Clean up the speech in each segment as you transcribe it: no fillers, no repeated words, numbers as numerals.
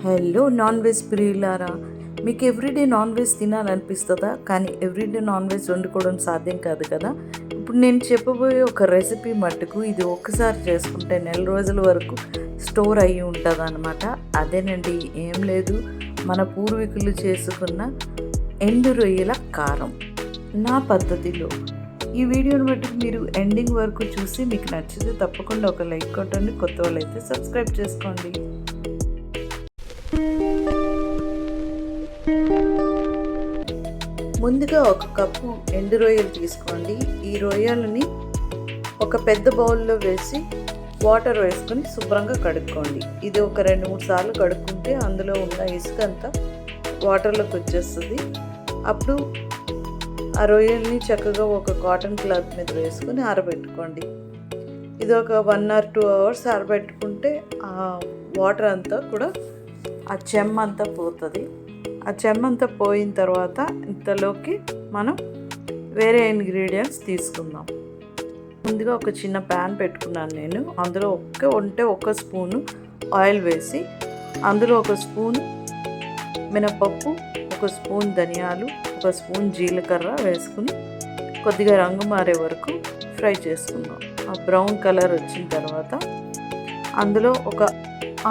Hello non veg ప్రియులారా, మీకు everyday non veg తినాలనిపిస్తుందా? కానీ ఎవ్రీడే నాన్ వెజ్ వండుకోవడం సాధ్యం కాదు కదా. ఇప్పుడు నేను చెప్పబోయే ఒక రెసిపీ మట్టుకు ఇది ఒక్కసారి చేసుకుంటే నెల రోజుల వరకు స్టోర్ అయ్యి ఉంటుంది అన్నమాట. అదేనండి, ఏం లేదు, మన పూర్వీకులు చేసుకున్న ఎండు రొయ్యల కారం నా పద్ధతిలో. ఈ వీడియోని బట్టి మీరు ఎండింగ్ వరకు చూసి మీకు నచ్చితే తప్పకుండా ఒక లైక్ కొట్టండి. కొత్త వాళ్ళు అయితే సబ్స్క్రైబ్ చేసుకోండి. ముందుగా ఒక కప్పు ఎండు రొయ్యలు తీసుకోండి. ఈ రొయ్యలని ఒక పెద్ద బౌల్లో వేసి వాటర్ వేసుకొని శుభ్రంగా కడుక్కోండి. ఇది ఒక 2-3 సార్లు కడుక్కుంటే అందులో ఉన్న ఇసుక అంతా వాటర్లోకి వచ్చేస్తుంది. అప్పుడు ఆ రొయ్యల్ని చక్కగా ఒక కాటన్ క్లాత్ మీద వేసుకొని ఆరబెట్టుకోండి. ఇది ఒక 1 or 2 hours ఆరబెట్టుకుంటే ఆ వాటర్ అంతా కూడా ఆ చెమ్మ అంతా పోతుంది. ఆ చెమ్మ అంతా పోయిన తర్వాత ఇంతలోకి మనం వేరే ఇంగ్రీడియంట్స్ తీసుకుందాం. ముందుగా ఒక చిన్న ప్యాన్ పెట్టుకున్నాను నేను. అందులో ఒక స్పూను ఆయిల్ వేసి అందులో 1 స్పూన్ మినపప్పు, 1 స్పూన్ ధనియాలు, 1 స్పూన్ జీలకర్ర వేసుకుని కొద్దిగా రంగు మారే వరకు ఫ్రై చేసుకుందాం. ఆ బ్రౌన్ కలర్ వచ్చిన తర్వాత అందులో ఒక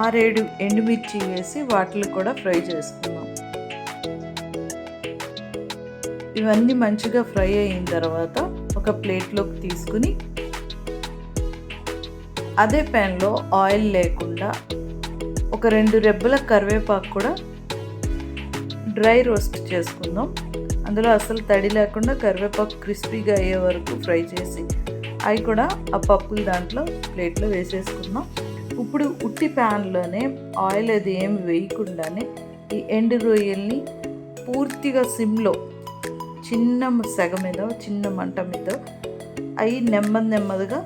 6-7 ఎండుమిర్చి వేసి వాటిని కూడా ఫ్రై చేసుకుందాం. ఇవన్నీ మంచిగా ఫ్రై అయిన తర్వాత ఒక ప్లేట్లోకి తీసుకుని అదే ప్యాన్లో ఆయిల్ లేకుండా ఒక 2 రెబ్బల కరివేపాకు కూడా డ్రై రోస్ట్ చేసుకుందాం. అందులో అసలు తడి లేకుండా కరివేపాకు క్రిస్పీగా అయ్యే వరకు ఫ్రై చేసి అవి కూడా ఆ పప్పులు దాంట్లో ప్లేట్లో వేసేసుకుందాం. ఇప్పుడు ఉట్టి ప్యాన్లోనే ఆయిల్ అది ఏమి వేయకుండానే ఈ ఎండు రొయ్యల్ని పూర్తిగా సిమ్లో చిన్న సెగ మీద, చిన్న మంట మీద అవి నెమ్మదిగా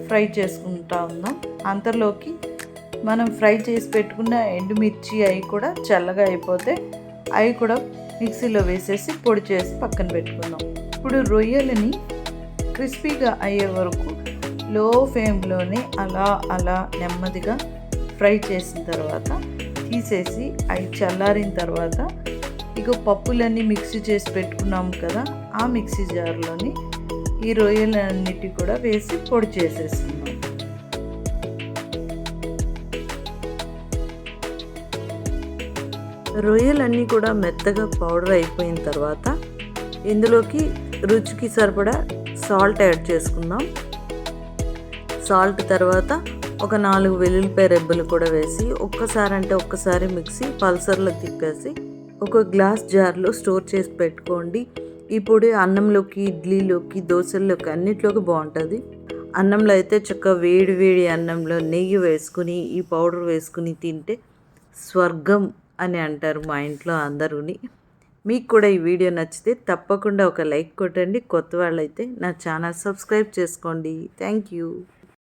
ఫ్రై చేసుకుంటా ఉన్నాం. అంతలోకి మనం ఫ్రై చేసి పెట్టుకున్న ఎండుమిర్చి అవి కూడా చల్లగా అయిపోతే అవి కూడా మిక్సీలో వేసేసి పొడి చేసి పక్కన పెట్టుకుందాం. ఇప్పుడు రొయ్యలని క్రిస్పీగా అయ్యే వరకు లో ఫ్లేమ్లోనే అలా నెమ్మదిగా ఫ్రై చేసిన తర్వాత తీసేసి అవి చల్లారిన తర్వాత ఇక పప్పులన్నీ మిక్సీ చేసి పెట్టుకున్నాము కదా, ఆ మిక్సీ జార్లోని ఈ రొయ్యలన్నిటి కూడా వేసి పొడి చేసేస్తున్నాం. రొయ్యలన్నీ కూడా మెత్తగా పౌడర్ అయిపోయిన తర్వాత ఇందులోకి రుచికి సరిపడా సాల్ట్ యాడ్ చేసుకుందాం. సాల్ట్ తర్వాత ఒక 4 వెల్లుల్లిపాయ రెబ్బలు కూడా వేసి ఒక్కసారి మిక్సీ పల్సర్లో తిప్పేసి ఒక గ్లాస్ జార్లో స్టోర్ చేసి పెట్టుకోండి. ఈ పొడి అన్నంలోకి, ఇడ్లీలోకి, దోశల్లోకి అన్నిట్లోకి బాగుంటుంది. అన్నంలో అయితే చక్కగా వేడి అన్నంలో నెయ్యి వేసుకుని ఈ పౌడర్ వేసుకుని తింటే స్వర్గం అని అంటారు మా ఇంట్లో అందరూని. మీకు కూడా ఈ వీడియో నచ్చితే తప్పకుండా ఒక లైక్ కొట్టండి. కొత్త వాళ్ళైతే నా ఛానల్ సబ్స్క్రైబ్ చేసుకోండి. Thank you.